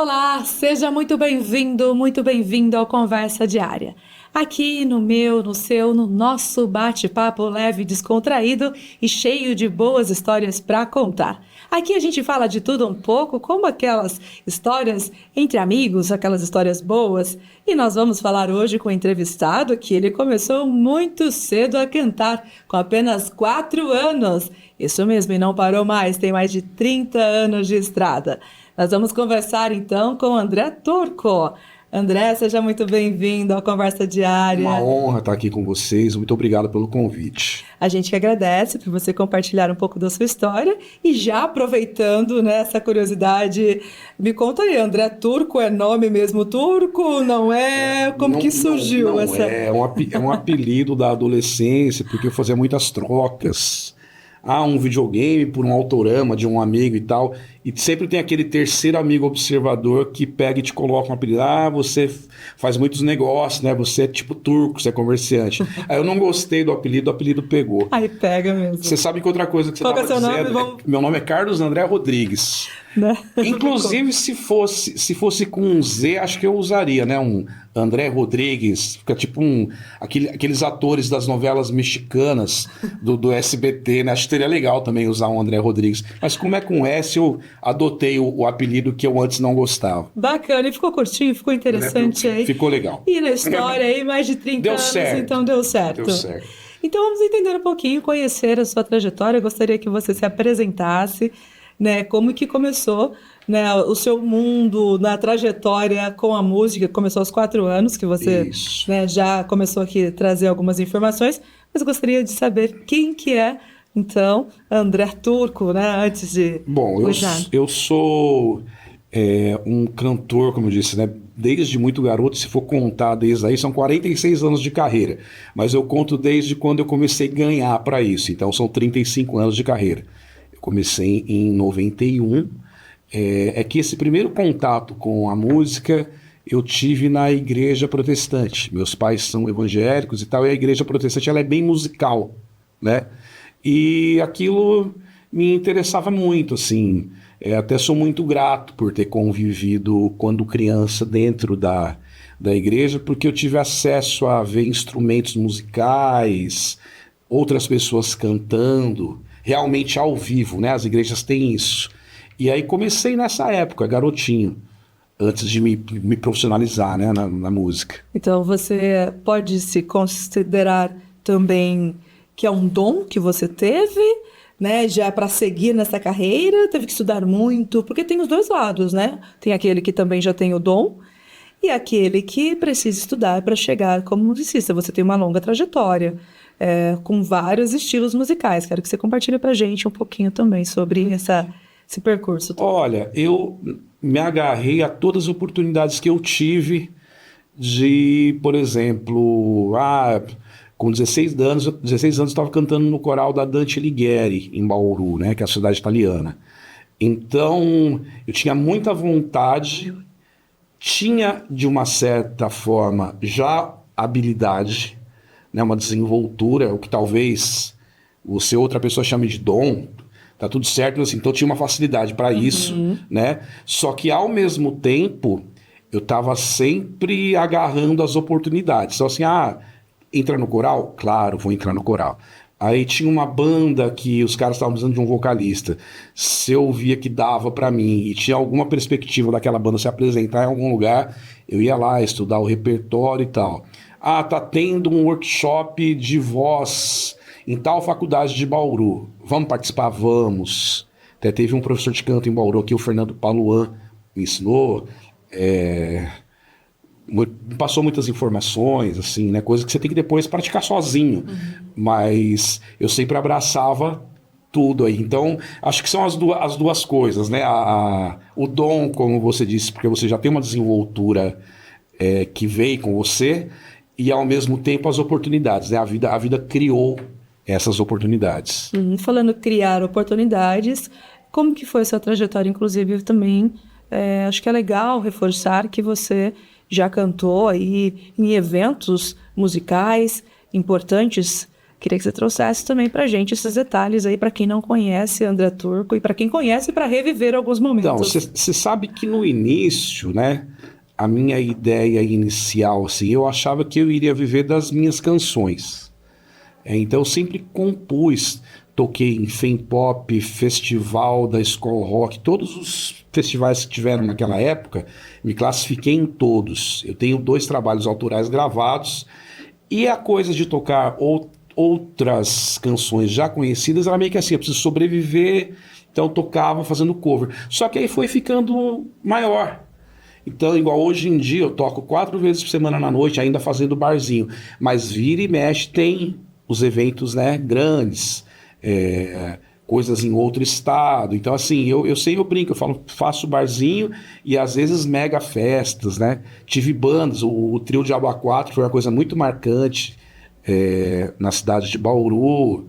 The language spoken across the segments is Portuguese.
Olá, seja muito bem-vindo ao Conversa Diária. Aqui no meu, no seu, no nosso bate-papo leve, descontraído e cheio de boas histórias para contar. Aqui a gente fala de tudo um pouco, como aquelas histórias entre amigos, aquelas histórias boas. E nós vamos falar hoje com o entrevistado que ele começou muito cedo a cantar, com apenas 4 anos. Isso mesmo, e não parou mais, tem mais de 30 anos de estrada. Nós vamos conversar então com o André Turco. André, seja muito bem-vindo à Conversa Diária. Uma honra estar aqui com vocês, muito obrigado pelo convite. A gente que agradece por você compartilhar um pouco da sua história e já aproveitando, né, essa curiosidade, me conta aí, André Turco é nome mesmo turco, não é? Como que surgiu não essa... É um apelido da adolescência, porque eu fazia muitas trocas. Um videogame por um autorama de um amigo e tal, e sempre tem aquele terceiro amigo observador que pega e te coloca um apelido. Você faz muitos negócios, né? Você é tipo turco, você é comerciante. Aí eu não gostei do apelido, o apelido pegou. Aí pega mesmo. Você sabe que outra coisa que você Qual que é estava seu dizendo... nome? Meu nome é Carlos André Rodrigues. Né? Inclusive, se fosse com um Z, acho que eu usaria, né? Um André Rodrigues, fica tipo aqueles atores das novelas mexicanas do SBT, né? Acho que seria legal também usar um André Rodrigues. Mas como é com S, eu adotei o apelido que eu antes não gostava. Bacana, e ficou curtinho, ficou interessante aí. Ficou legal. E na história aí, mais de 30 Deu anos, certo. então deu certo. Deu certo. Então vamos entender um pouquinho, conhecer a sua trajetória. Eu gostaria que você se apresentasse, né, como que começou, né, o seu mundo na trajetória com a música. Começou aos 4 anos, que você, né, já começou aqui a trazer algumas informações, mas eu gostaria de saber quem que é, então, André Turco, né, antes de... Bom, eu sou um cantor, como eu disse, né, desde muito garoto. Se for contar desde aí, são 46 anos de carreira, mas eu conto desde quando eu comecei a ganhar para isso, então são 35 anos de carreira. Comecei em 91, é que esse primeiro contato com a música eu tive na igreja protestante. Meus pais são evangélicos e tal, e a igreja protestante ela é bem musical, né? E aquilo me interessava muito, assim. Até sou muito grato por ter convivido quando criança dentro da igreja, porque eu tive acesso a ver instrumentos musicais, outras pessoas cantando, realmente ao vivo, né? As igrejas têm isso. E aí comecei nessa época, garotinho, antes de me profissionalizar, né, na música. Então você pode se considerar também que é um dom que você teve, né, já para seguir nessa carreira, teve que estudar muito, porque tem os dois lados, né? Tem aquele que também já tem o dom e aquele que precisa estudar para chegar como musicista. Você tem uma longa trajetória. Com vários estilos musicais. Quero que você compartilhe para a gente um pouquinho também sobre esse percurso todo. Olha, eu me agarrei a todas as oportunidades que eu tive de, por exemplo, com 16 anos eu estava cantando no coral da Dante Alighieri, em Bauru, né, que é a cidade italiana. Então, eu tinha muita vontade, tinha, de uma certa forma, já habilidade, né, uma desenvoltura, o que talvez você outra pessoa chame de dom, tá tudo certo, assim, então eu tinha uma facilidade para isso, né? Só que ao mesmo tempo eu estava sempre agarrando as oportunidades. Então assim, entra no coral? Claro, vou entrar no coral. Aí tinha uma banda que os caras estavam precisando de um vocalista. Se eu via que dava para mim e tinha alguma perspectiva daquela banda se apresentar em algum lugar, eu ia lá estudar o repertório e tal. Tá tendo um workshop de voz em tal faculdade de Bauru. Vamos participar? Vamos. Até teve um professor de canto em Bauru aqui, o Fernando Paluan, me ensinou. Me passou muitas informações, assim, né? Coisas que você tem que depois praticar sozinho. Mas eu sempre abraçava tudo aí. Então, acho que são as duas coisas, né? O dom, como você disse, porque você já tem uma desenvoltura que veio com você, e ao mesmo tempo as oportunidades, né? A vida criou essas oportunidades. Falando criar oportunidades, como que foi a sua trajetória? Inclusive, também acho que é legal reforçar que você já cantou aí em eventos musicais importantes Queria que você trouxesse também pra gente esses detalhes aí, para quem não conhece André Turco e para quem conhece, para reviver alguns Então, momentos. você sabe que no início, né, a minha ideia inicial, assim, eu achava que eu iria viver das minhas canções. Então eu sempre compus, toquei em Fempop, Festival da Skol Rock, todos os festivais que tiveram naquela época, me classifiquei em todos. Eu tenho 2 trabalhos autorais gravados, e a coisa de tocar outras canções já conhecidas era meio que assim, eu preciso sobreviver, então eu tocava fazendo cover. Só que aí foi ficando maior. Então, igual hoje em dia, eu toco 4 vezes por semana na noite, ainda fazendo barzinho. Mas vira e mexe, tem os eventos, né, grandes, coisas em outro estado. Então, assim, eu sempre brinco, eu falo, faço barzinho e às vezes mega festas, né? Tive bandas, o Trio de Aba 4 foi uma coisa muito marcante na cidade de Bauru,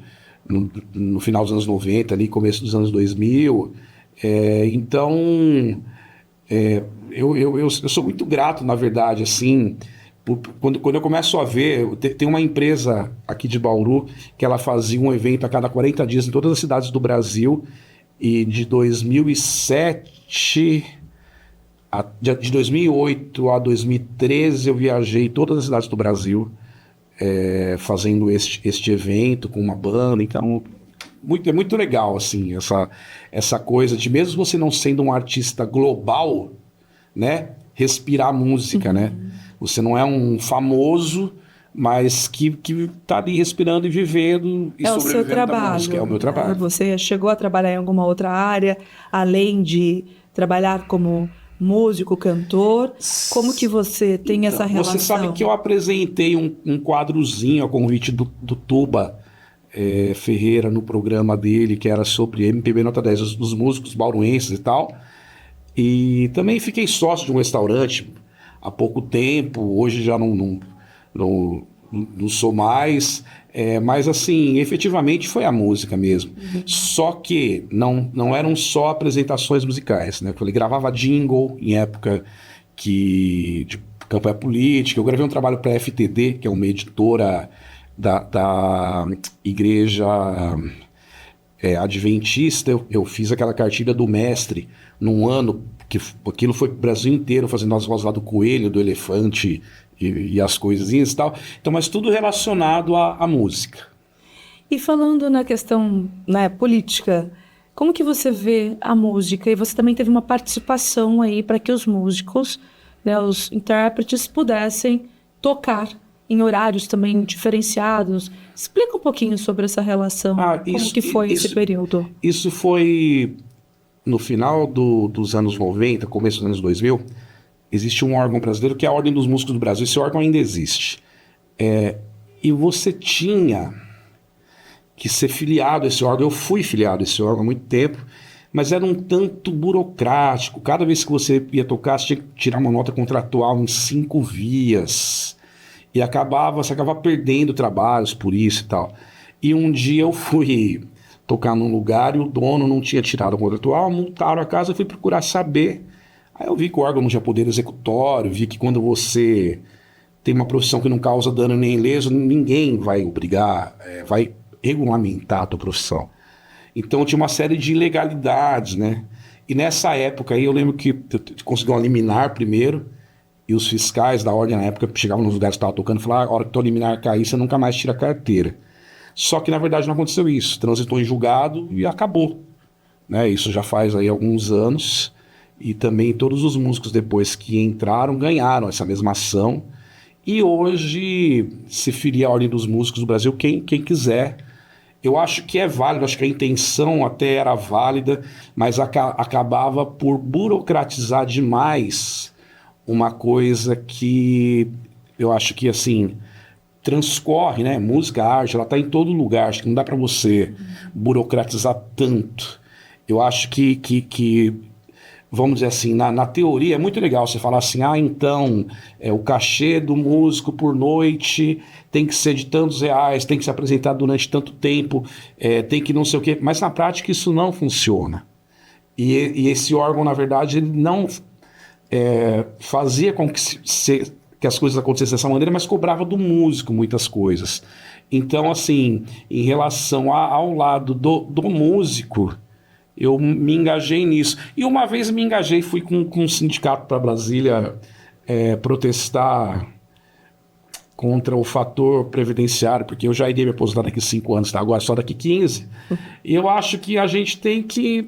no final dos anos 90, ali, começo dos anos 2000. Então... eu sou muito grato, na verdade, assim, quando eu começo a ver, tem uma empresa aqui de Bauru que ela fazia um evento a cada 40 dias em todas as cidades do Brasil, e de 2007, de 2008 a 2013 eu viajei todas as cidades do Brasil fazendo este evento com uma banda. Então é muito legal, assim, essa coisa de, mesmo você não sendo um artista global, né, respirar música, né? Você não é um famoso, mas que tá ali respirando e vivendo e É o seu sobrevivendo da música. É o trabalho. meu trabalho. Você chegou a trabalhar em alguma outra área, além de trabalhar como músico, cantor? Como que você tem essa relação? Você sabe que eu apresentei um quadrozinho a convite do Tuba Ferreira no programa dele, que era sobre MPB Nota 10, dos músicos bauruenses e tal. E também fiquei sócio de um restaurante há pouco tempo, hoje já não sou mais, mas assim, efetivamente foi a música mesmo. Só que não eram só apresentações musicais, né? Ele gravava jingle em época de campanha política. Eu gravei um trabalho para a FTD, que é uma editora da igreja adventista. Eu fiz aquela cartilha do mestre num ano, que aquilo foi pro Brasil inteiro, fazendo as vozes lá do coelho, do elefante e as coisinhas e tal. Então, mas tudo relacionado à música. E falando na questão, né, política, como que você vê a música? E você também teve uma participação aí para que os músicos, né, os intérpretes, pudessem tocar em horários também diferenciados. Explica um pouquinho sobre essa relação. Como que foi esse período? Isso foi no final dos anos 90, começo dos anos 2000. Existe um órgão brasileiro que é a Ordem dos Músicos do Brasil. Esse órgão ainda existe. E você tinha que ser filiado a esse órgão. Eu fui filiado a esse órgão há muito tempo, mas era um tanto burocrático. Cada vez que você ia tocar, você tinha que tirar uma nota contratual em 5 vias. E você acabava perdendo trabalhos por isso e tal. E um dia eu fui tocar num lugar e o dono não tinha tirado a contratual, multaram a casa, eu fui procurar saber. Aí eu vi que o órgão não tinha poder executório, vi que quando você tem uma profissão que não causa dano nem leso, ninguém vai obrigar, vai regulamentar a tua profissão. Então tinha uma série de ilegalidades, né? E nessa época aí eu lembro que eu consegui uma liminar primeiro, e os fiscais da ordem na época chegavam nos lugares que estava tocando e falavam: a hora que tua liminar cair, você nunca mais tira a carteira. Só que na verdade não aconteceu isso. Transitou em julgado e acabou, né? Isso já faz aí alguns anos. E também todos os músicos depois que entraram ganharam essa mesma ação. E hoje se filia à Ordem dos Músicos do Brasil quem quiser. Eu acho que é válido, acho que a intenção até era válida, mas acabava por burocratizar demais uma coisa que eu acho que, assim, transcorre, né? Música, arte, ela está em todo lugar. Acho que não dá para você burocratizar tanto. Eu acho que vamos dizer assim, na teoria é muito legal você falar assim: então o cachê do músico por noite tem que ser de tantos reais, tem que se apresentar durante tanto tempo, tem que não sei o quê. Mas na prática isso não funciona. E esse órgão, na verdade, ele não fazia com que as coisas acontecessem dessa maneira, mas cobrava do músico muitas coisas. Então, assim, em relação ao lado do músico, eu me engajei nisso. E uma vez me engajei, fui com um sindicato para Brasília protestar contra o fator previdenciário, porque eu já irei me aposentar daqui 5 anos, tá? Agora só daqui 15. E eu acho que a gente tem que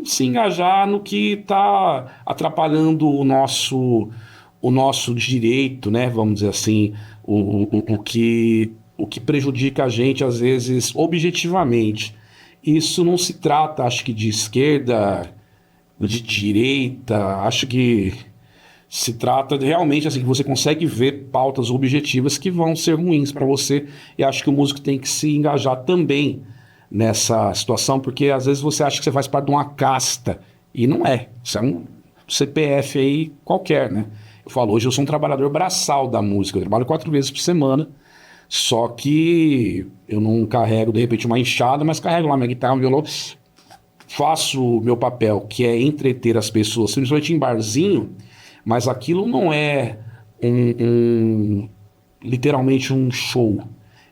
se engajar no que está atrapalhando o nosso direito, né? Vamos dizer assim, o que prejudica a gente, às vezes, objetivamente. Isso não se trata, acho que, de esquerda, de direita, acho que se trata de, realmente assim, que você consegue ver pautas objetivas que vão ser ruins para você, e acho que o músico tem que se engajar também nessa situação, porque às vezes você acha que você faz parte de uma casta, e não é. Isso é um CPF aí qualquer, né? Eu falo, hoje eu sou um trabalhador braçal da música, eu trabalho 4 vezes por semana, só que eu não carrego, de repente, uma enxada, mas carrego lá minha guitarra, meu violão, faço o meu papel, que é entreter as pessoas, principalmente em barzinho, mas aquilo não é literalmente um show.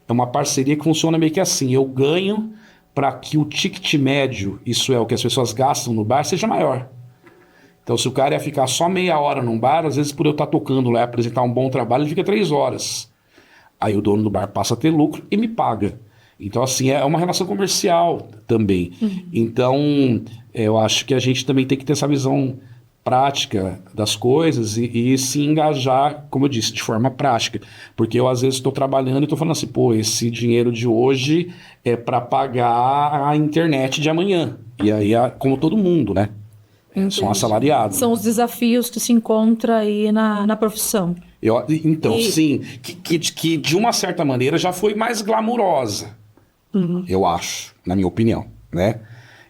É uma parceria que funciona meio que assim. Eu ganho para que o ticket médio, isso é o que as pessoas gastam no bar, seja maior. Então, se o cara ia ficar só meia hora num bar, às vezes por eu estar tocando lá e apresentar um bom trabalho, ele fica 3 horas. Aí o dono do bar passa a ter lucro e me paga. Então, assim, é uma relação comercial também. Então, eu acho que a gente também tem que ter essa visão prática das coisas e se engajar, como eu disse, de forma prática. Porque eu, às vezes, estou trabalhando e estou falando assim, pô, esse dinheiro de hoje é para pagar a internet de amanhã. E aí, como todo mundo, né? São assalariados. São os desafios que se encontra aí na profissão. Então, sim, que de uma certa maneira já foi mais glamurosa, eu acho, na minha opinião, né?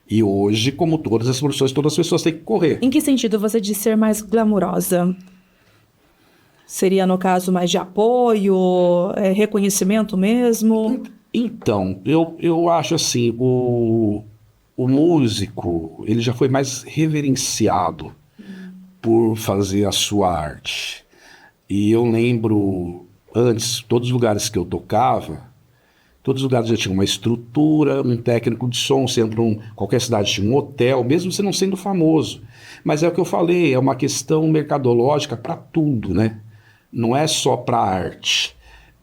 E hoje, como todas as profissões, todas as pessoas têm que correr. Em que sentido você diz ser mais glamurosa? Seria, no caso, mais de apoio, reconhecimento mesmo? Então, eu acho assim, o músico, ele já foi mais reverenciado por fazer a sua arte. E eu lembro, antes, todos os lugares que eu tocava, todos os lugares já tinham uma estrutura, um técnico de som, você entra em qualquer cidade tinha um hotel, mesmo você não sendo famoso. Mas é o que eu falei, é uma questão mercadológica para tudo, né? Não é só para arte.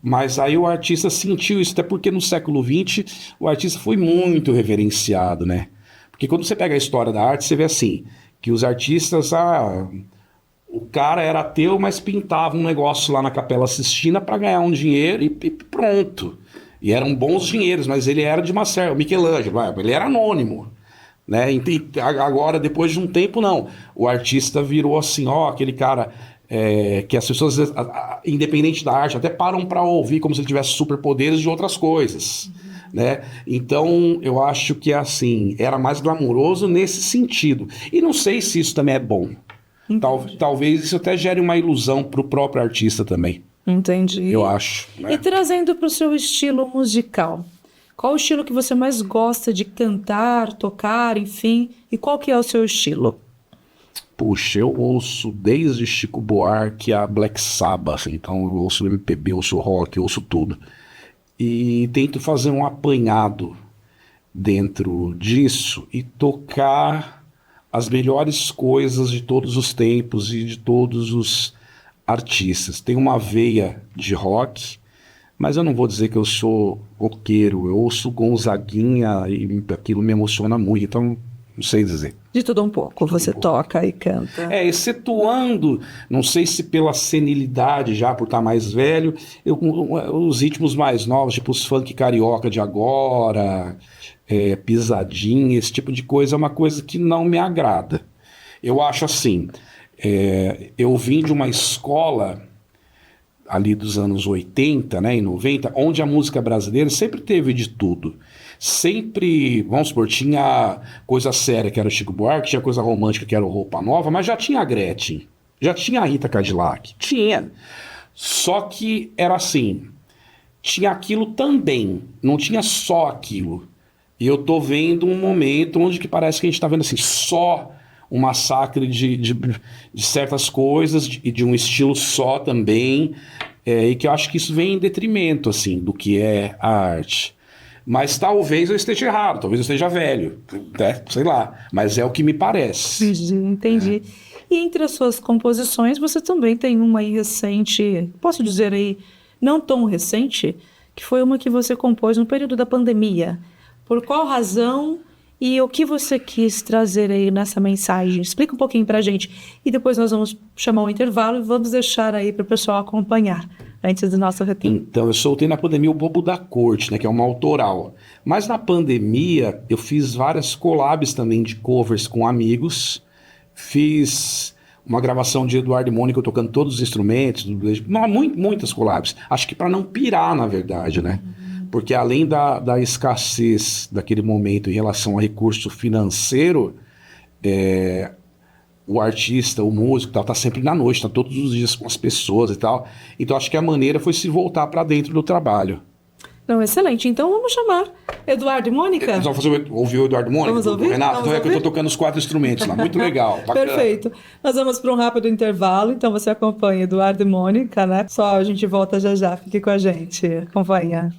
Mas aí o artista sentiu isso, até porque no século XX o artista foi muito reverenciado, né? Porque quando você pega a história da arte, você vê assim, que os artistas, o cara era ateu, mas pintava um negócio lá na Capela Sistina para ganhar um dinheiro e pronto. E eram bons dinheiros, mas ele era de uma certa... O Michelangelo, ele era anônimo, né? E agora, depois de um tempo, não. O artista virou assim, aquele cara que as pessoas, independente da arte, até param para ouvir como se ele tivesse superpoderes de outras coisas, né? Então, eu acho que, assim, era mais glamuroso nesse sentido. E não sei se isso também é bom. Talvez isso até gere uma ilusão para o próprio artista também. Entendi. Eu acho. Né? E trazendo para o seu estilo musical, qual o estilo que você mais gosta de cantar, tocar, enfim? E qual que é o seu estilo? Puxa, eu ouço desde Chico Buarque a Black Sabbath, então eu ouço MPB, eu ouço rock, eu ouço tudo. E tento fazer um apanhado dentro disso e tocar as melhores coisas de todos os tempos e de todos os artistas. Tem uma veia de rock, mas eu não vou dizer que eu sou roqueiro. Eu ouço Gonzaguinha e aquilo me emociona muito, então não sei dizer. De tudo um pouco, você toca e canta. Excetuando, não sei se pela senilidade já, por estar mais velho, os ritmos mais novos, tipo os funk carioca de agora, pisadinha, esse tipo de coisa é uma coisa que não me agrada. Eu acho assim... eu vim de uma escola ali dos anos 80, né, e 90, onde a música brasileira sempre teve de tudo. Sempre, vamos supor, tinha coisa séria, que era o Chico Buarque, tinha coisa romântica, que era o Roupa Nova, mas já tinha a Gretchen, já tinha a Rita Cadillac, tinha. Só que era assim, tinha aquilo também, não tinha só aquilo. E eu tô vendo um momento onde que parece que a gente tá vendo assim, só um massacre de certas coisas e de um estilo só também. e que eu acho que isso vem em detrimento, assim, do que é a arte. Mas talvez eu esteja errado, talvez eu esteja velho, né? Sei lá, mas é o que me parece. Entendi. E entre as suas composições, você também tem uma aí recente, posso dizer aí, não tão recente, que foi uma que você compôs no período da pandemia. Por qual razão e o que você quis trazer aí nessa mensagem? Explica um pouquinho pra gente. E depois nós vamos chamar um intervalo e vamos deixar aí para o pessoal acompanhar, antes do nosso retorno. Então, eu soltei na pandemia o Bobo da Corte, né, que é uma autoral. Mas na pandemia, eu fiz várias collabs também de covers com amigos. Fiz uma gravação de Eduardo e Mônica, eu tocando todos os instrumentos. Não, muitas collabs. Acho que para não pirar, na verdade, né? Porque além da escassez daquele momento em relação a recurso financeiro, o artista, o músico, tá sempre na noite, tá todos os dias com as pessoas e tal. Então acho que a maneira foi se voltar para dentro do trabalho. Não, excelente. Então vamos chamar Eduardo e Mônica. Nós vamos ouvir o Eduardo e Mônica? Vamos ouvir? Renato, Vamos então é que eu ouvir? tô tocando os 4 instrumentos lá. Muito legal. Bacana. Perfeito. Nós vamos para um rápido intervalo, então você acompanha Eduardo e Mônica, né? Só a gente volta já já. Fique com a gente. Acompanha.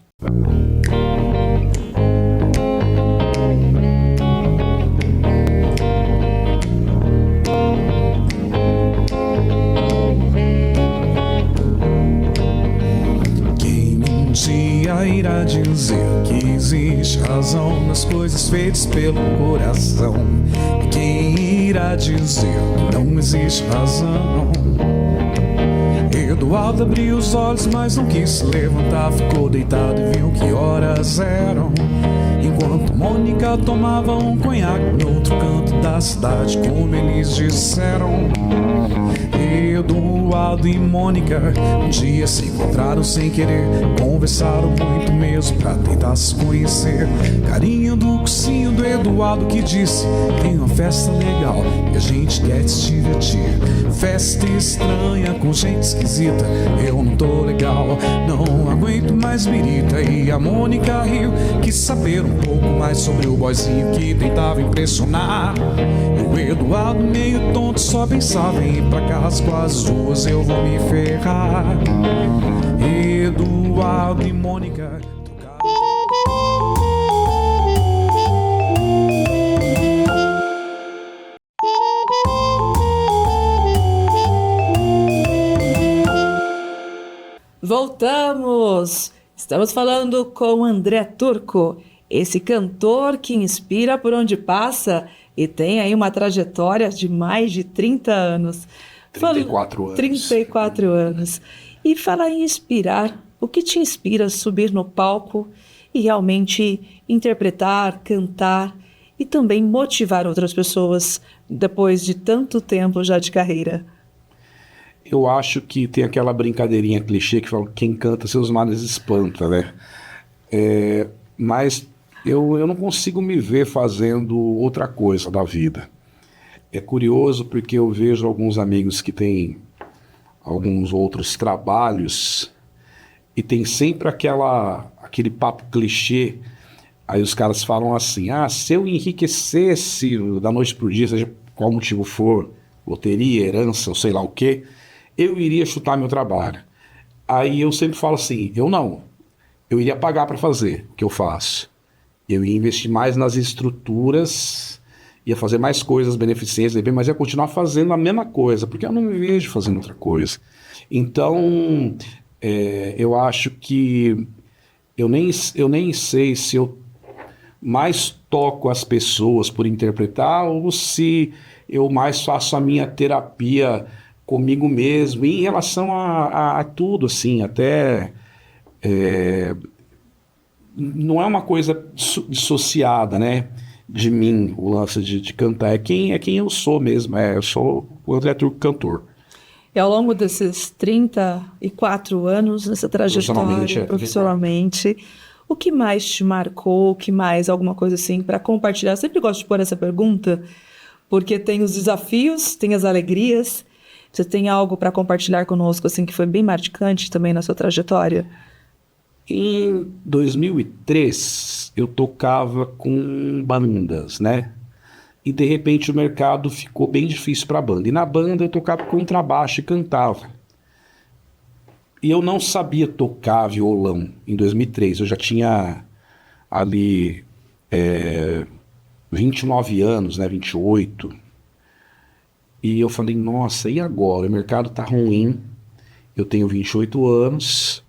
Irá dizer que existe razão nas coisas feitas pelo coração. E quem irá dizer que não existe razão? Eduardo abriu os olhos, mas não quis se levantar. Ficou deitado e viu que horas eram. Enquanto Mônica tomava um conhaque no outro canto da cidade, como eles disseram. Eduardo e Mônica um dia se encontraram sem querer. Conversaram muito mesmo pra tentar se conhecer. Carinho do cursinho do Eduardo que disse: tem uma festa legal e a gente quer se divertir. Festa estranha com gente esquisita, eu não tô legal, não aguento mais birita. E a Mônica riu, quis saber um pouco mais sobre o boyzinho que tentava impressionar. E o Eduardo meio tonto só pensava em ir pra casa, com as duas eu vou me ferrar. Eduardo e Mônica tocaram. Voltamos! Estamos falando com André Turco, esse cantor que inspira por onde passa e tem aí uma trajetória de mais de 30 anos. 34 anos. 34 anos. E falar em inspirar, o que te inspira a subir no palco e realmente interpretar, cantar e também motivar outras pessoas depois de tanto tempo já de carreira? Eu acho que tem aquela brincadeirinha clichê que fala: quem canta seus males espanta, né? Mas eu não consigo me ver fazendo outra coisa da vida. É curioso porque eu vejo alguns amigos que têm alguns outros trabalhos e tem sempre aquele papo clichê. Aí os caras falam assim: se eu enriquecesse da noite pro dia, seja qual motivo for, loteria, herança, ou sei lá o quê, eu iria chutar meu trabalho. Aí eu sempre falo assim: eu não. Eu iria pagar para fazer o que eu faço. Eu ia investir mais nas estruturas, ia fazer mais coisas beneficentes, mas ia continuar fazendo a mesma coisa, porque eu não me vejo fazendo outra coisa. Então, eu acho que eu nem sei se eu mais toco as pessoas por interpretar ou se eu mais faço a minha terapia comigo mesmo, em relação a tudo, assim, até não é uma coisa dissociada, né, de mim, o lance de cantar, é quem eu sou mesmo, eu sou o André Turco cantor. E ao longo desses 34 anos, nessa trajetória profissionalmente, o que mais te marcou, o que mais, alguma coisa assim, para compartilhar? Eu sempre gosto de pôr essa pergunta, porque tem os desafios, tem as alegrias. Você tem algo para compartilhar conosco, assim, que foi bem marcante também na sua trajetória? Em 2003, eu tocava com bandas, né? E de repente o mercado ficou bem difícil para a banda. E na banda eu tocava contrabaixo e cantava. E eu não sabia tocar violão em 2003. Eu já tinha ali 29 anos, né, 28. E eu falei, nossa, e agora? O mercado tá ruim. Eu tenho 28 anos.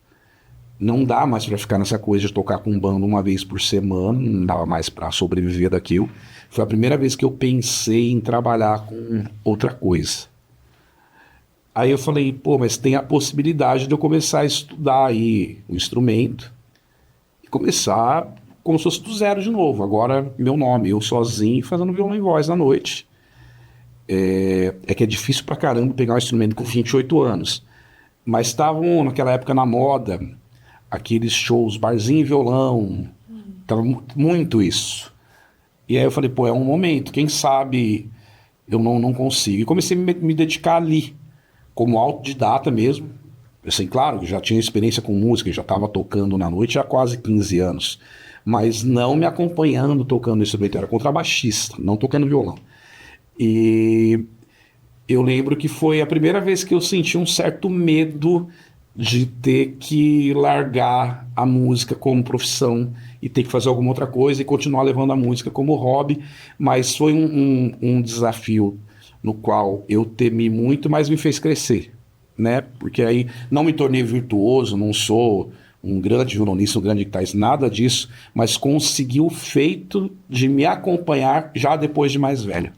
Não dá mais para ficar nessa coisa de tocar com banda uma vez por semana. Não dava mais para sobreviver daquilo. Foi a primeira vez que eu pensei em trabalhar com outra coisa. Aí eu falei, pô, mas tem a possibilidade de eu começar a estudar aí o instrumento e começar como se fosse do zero de novo. Agora, meu nome, eu sozinho, fazendo violão e voz à noite. É que é difícil pra caramba pegar um instrumento com 28 anos. Mas estavam, naquela época, na moda, aqueles shows, barzinho e violão. Tava muito isso. E aí eu falei, pô, é um momento, quem sabe eu não consigo. E comecei a me dedicar ali, como autodidata mesmo. Assim, claro, já tinha experiência com música, já estava tocando na noite há quase 15 anos. Mas não me acompanhando tocando instrumento, eu era contrabaixista, não tocando violão. E eu lembro que foi a primeira vez que eu senti um certo medo de ter que largar a música como profissão e ter que fazer alguma outra coisa e continuar levando a música como hobby. Mas foi um desafio no qual eu temi muito, mas me fez crescer, né? Porque aí não me tornei virtuoso, não sou um grande violonista, um grande guitarrista, nada disso, mas consegui o feito de me acompanhar já depois de mais velho.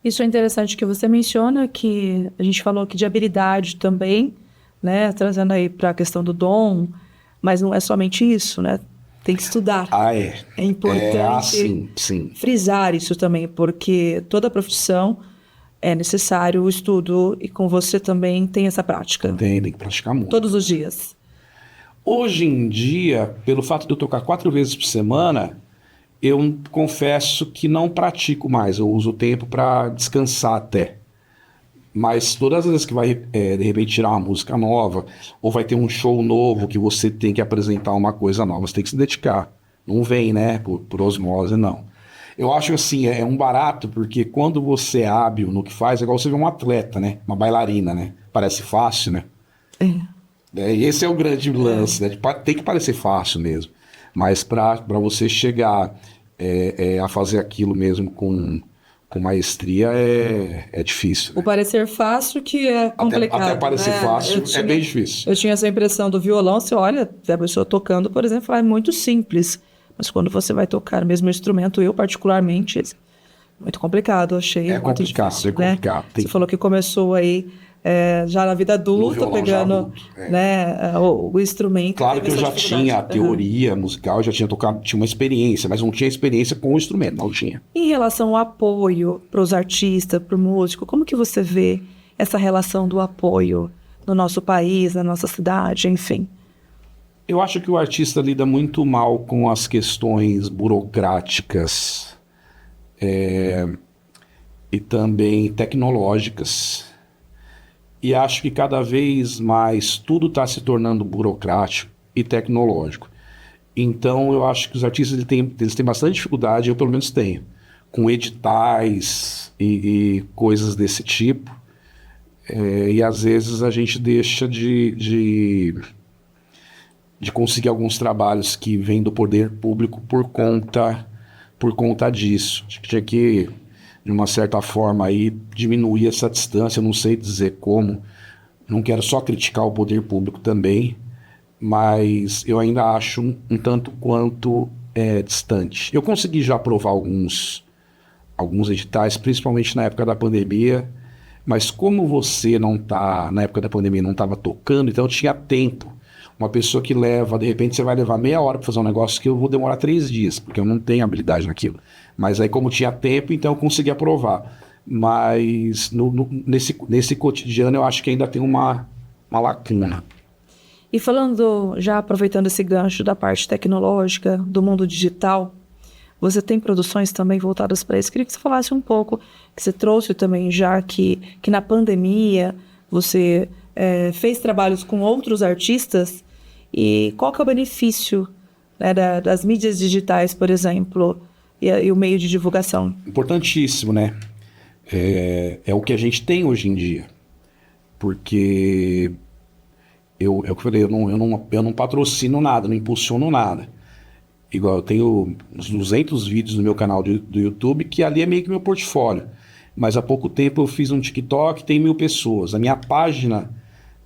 Isso é interessante que você menciona, que a gente falou aqui de habilidade também, né? Trazendo aí para a questão do dom, mas não é somente isso, né? Tem que estudar. É. É importante sim. frisar isso também, porque toda profissão é necessário o estudo e com você também tem essa prática. Tem que praticar muito. Todos os dias. Hoje em dia, pelo fato de eu tocar 4 vezes por semana, eu confesso que não pratico mais. Eu uso o tempo para descansar até. Mas todas as vezes que vai, de repente, tirar uma música nova, ou vai ter um show novo que você tem que apresentar uma coisa nova, você tem que se dedicar. Não vem, né, por osmose, não. Eu acho assim, é um barato, porque quando você é hábil no que faz, é igual você ver um atleta, né? Uma bailarina, né? Parece fácil, né? E esse é o grande lance, né? Tem que parecer fácil mesmo. Mas para você chegar a fazer aquilo mesmo com maestria é difícil. Né? O parecer fácil que é complicado. Até parecer fácil é bem difícil. Eu tinha essa impressão do violão, você olha, a pessoa tocando, por exemplo, é muito simples. Mas quando você vai tocar o mesmo instrumento, eu particularmente, muito complicado, achei. É complicado, difícil, é complicado. Né? Você falou que começou aí já na vida adulta, pegando né, o instrumento. Claro que eu já tinha a teoria musical, já tinha tocado, tinha uma experiência, mas não tinha experiência com o instrumento, não tinha. Em relação ao apoio para os artistas, para o músico, como que você vê essa relação do apoio no nosso país, na nossa cidade, enfim? Eu acho que o artista lida muito mal com as questões burocráticas e também tecnológicas. E acho que cada vez mais tudo está se tornando burocrático e tecnológico. Então eu acho que os artistas eles têm bastante dificuldade, eu pelo menos tenho, com editais e coisas desse tipo. E às vezes a gente deixa de conseguir alguns trabalhos que vêm do poder público por conta disso. Acho que tinha que, de uma certa forma, aí, diminuir essa distância, eu não sei dizer como. Não quero só criticar o poder público também, mas eu ainda acho um tanto quanto distante. Eu consegui já aprovar alguns editais, principalmente na época da pandemia, mas como você não tá, na época da pandemia não estava tocando, então eu tinha tempo. Uma pessoa que leva, de repente você vai levar meia hora para fazer um negócio que eu vou demorar 3 dias, porque eu não tenho habilidade naquilo. Mas aí como tinha tempo, então eu consegui aprovar. Mas nesse cotidiano eu acho que ainda tem uma lacuna. E falando, já aproveitando esse gancho da parte tecnológica, do mundo digital, você tem produções também voltadas para isso? Queria que você falasse um pouco, que você trouxe também já que na pandemia você fez trabalhos com outros artistas, e qual que é o benefício, né, das mídias digitais, por exemplo, e o meio de divulgação? Importantíssimo, né? É o que a gente tem hoje em dia, porque é o que eu falei, eu não patrocino nada, não impulsiono nada. Igual eu tenho uns 200 vídeos no meu canal do YouTube, que ali é meio que meu portfólio. Mas há pouco tempo eu fiz um TikTok, tem 1.000 pessoas. A minha página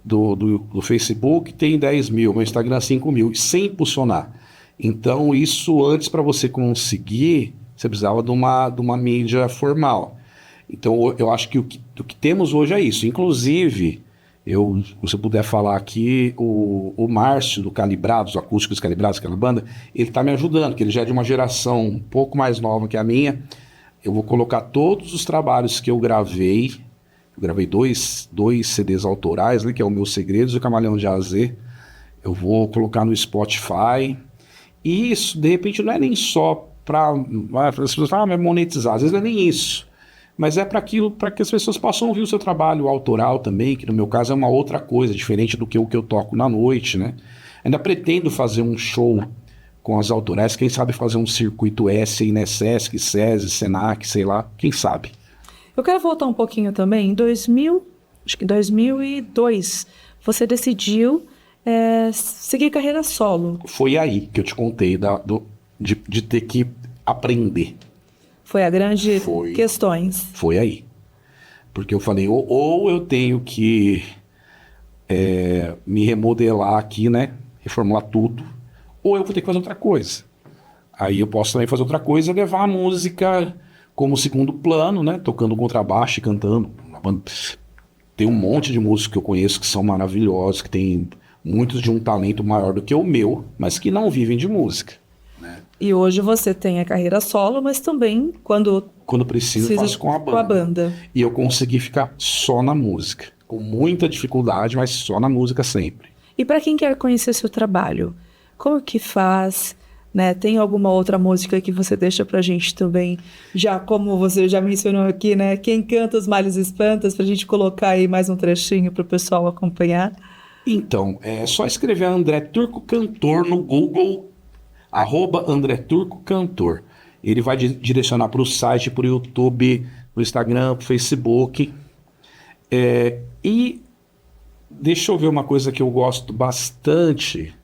do Facebook tem 10 mil, meu Instagram 5 mil, sem impulsionar. Então isso antes, para você conseguir, você precisava de uma mídia formal. Então eu acho que o que temos hoje é isso. Inclusive, se eu puder falar aqui, o Márcio do Calibrados, o Acústicos Calibrados, aquela banda, ele está me ajudando, que ele já é de uma geração um pouco mais nova que a minha. Eu vou colocar todos os trabalhos que eu gravei. Eu gravei dois CDs autorais, né, que é o Meus Segredos e o Camaleão de Azê. Eu vou colocar no Spotify. E isso, de repente, não é nem só para as pessoas falar, monetizar. Às vezes não é nem isso. Mas é para que as pessoas possam ouvir o seu trabalho autoral também, que no meu caso é uma outra coisa, diferente do que o que eu toco na noite, né? Ainda pretendo fazer um show com as autorais, quem sabe fazer um circuito S aí, né? Sesc, SESI, Senac, sei lá, quem sabe. Eu quero voltar um pouquinho também. Acho que em 2002, você decidiu seguir carreira solo. Foi aí que eu te contei de ter que aprender. Foi a grande questões. Foi aí. Porque eu falei, ou eu tenho que me remodelar aqui, né? Reformular tudo, ou eu vou ter que fazer outra coisa. Aí eu posso também fazer outra coisa, levar a música como segundo plano, né? Tocando contrabaixo e cantando. Tem um monte de músicos que eu conheço que são maravilhosos, que tem muitos de um talento maior do que o meu, mas que não vivem de música. E hoje você tem a carreira solo, mas também quando precisa faço com a banda. E eu consegui ficar só na música, com muita dificuldade, mas só na música sempre. E para quem quer conhecer seu trabalho, como que faz? Né? Tem alguma outra música que você deixa pra gente também? Já como você já mencionou aqui, né? Quem canta os males espantas, pra gente colocar aí mais um trechinho pro pessoal acompanhar. Então, é só escrever André Turco Cantor no Google, @André Turco Cantor. Ele vai direcionar para o site, para o YouTube, para o Instagram, para o Facebook. E deixa eu ver uma coisa que eu gosto bastante.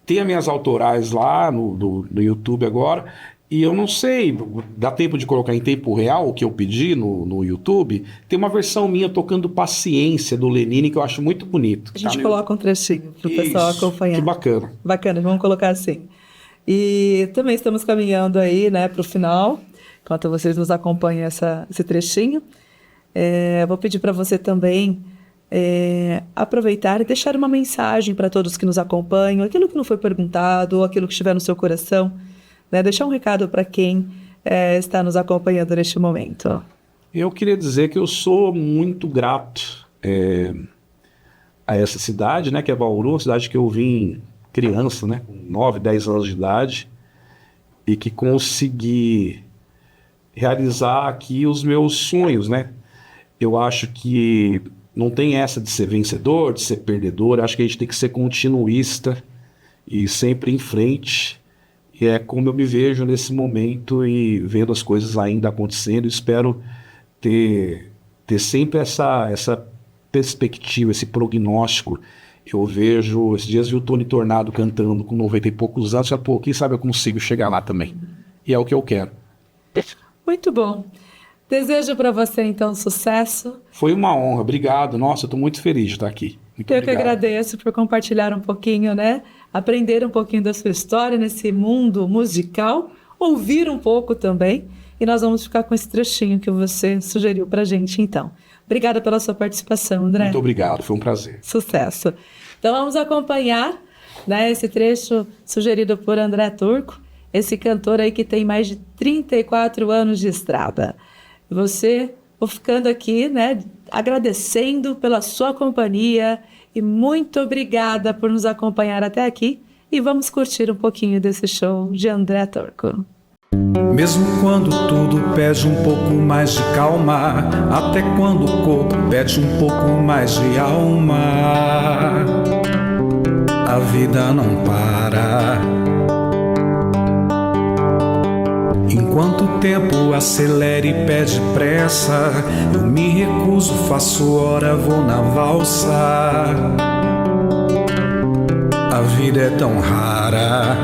Tem as minhas autorais lá no YouTube agora. E eu não sei, dá tempo de colocar em tempo real o que eu pedi no YouTube? Tem uma versão minha tocando Paciência, do Lenine, que eu acho muito bonito. A gente coloca um trechinho para o pessoal acompanhar. Que bacana. Bacana, vamos colocar assim. E também estamos caminhando aí, né, para o final, enquanto vocês nos acompanham esse trechinho. Vou pedir para você também aproveitar e deixar uma mensagem para todos que nos acompanham, aquilo que não foi perguntado, ou aquilo que estiver no seu coração, né, deixar um recado para quem está nos acompanhando neste momento. Eu queria dizer que eu sou muito grato a essa cidade, né, que é Bauru, uma cidade que eu vim criança, né, com 9, 10 anos de idade, e que consegui realizar aqui os meus sonhos, né? Eu acho que não tem essa de ser vencedor, de ser perdedor, acho que a gente tem que ser continuista e sempre em frente, e é como eu me vejo nesse momento e vendo as coisas ainda acontecendo. Espero ter sempre essa perspectiva, esse prognóstico. Eu vejo, esses dias vi o Tony Tornado cantando com 90 e poucos anos, já quem sabe eu consigo chegar lá também. E é o que eu quero. Muito bom. Desejo para você, então, sucesso. Foi uma honra, obrigado. Nossa, eu estou muito feliz de estar aqui. Eu que agradeço por compartilhar um pouquinho, né? Aprender um pouquinho da sua história nesse mundo musical, ouvir um pouco também. E nós vamos ficar com esse trechinho que você sugeriu para a gente, então. Obrigada pela sua participação, André. Muito obrigado, foi um prazer. Sucesso. Então vamos acompanhar, né, esse trecho sugerido por André Turco, esse cantor aí que tem mais de 34 anos de estrada. Vou ficando aqui, né, agradecendo pela sua companhia e muito obrigada por nos acompanhar até aqui. E vamos curtir um pouquinho desse show de André Turco. Mesmo quando tudo pede um pouco mais de calma, até quando o corpo pede um pouco mais de alma, a vida não para. Enquanto o tempo acelera e pede pressa, eu me recuso, faço hora, vou na valsa. A vida é tão rara.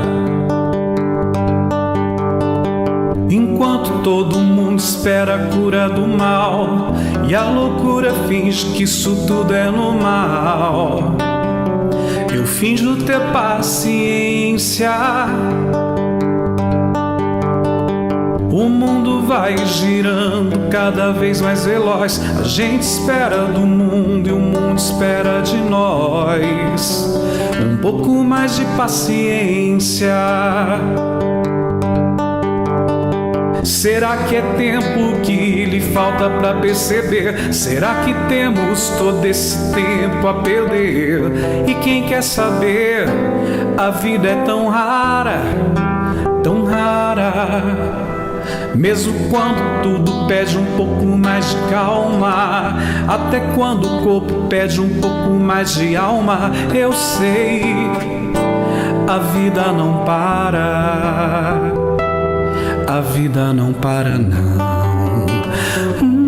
Enquanto todo mundo espera a cura do mal e a loucura finge que isso tudo é normal, eu finjo ter paciência. O mundo vai girando cada vez mais veloz. A gente espera do mundo e o mundo espera de nós um pouco mais de paciência. Será que é tempo que lhe falta pra perceber? Será que temos todo esse tempo a perder? E quem quer saber? A vida é tão rara, tão rara. Mesmo quando tudo pede um pouco mais de calma, até quando o corpo pede um pouco mais de alma, eu sei, a vida não para. A vida não para, não.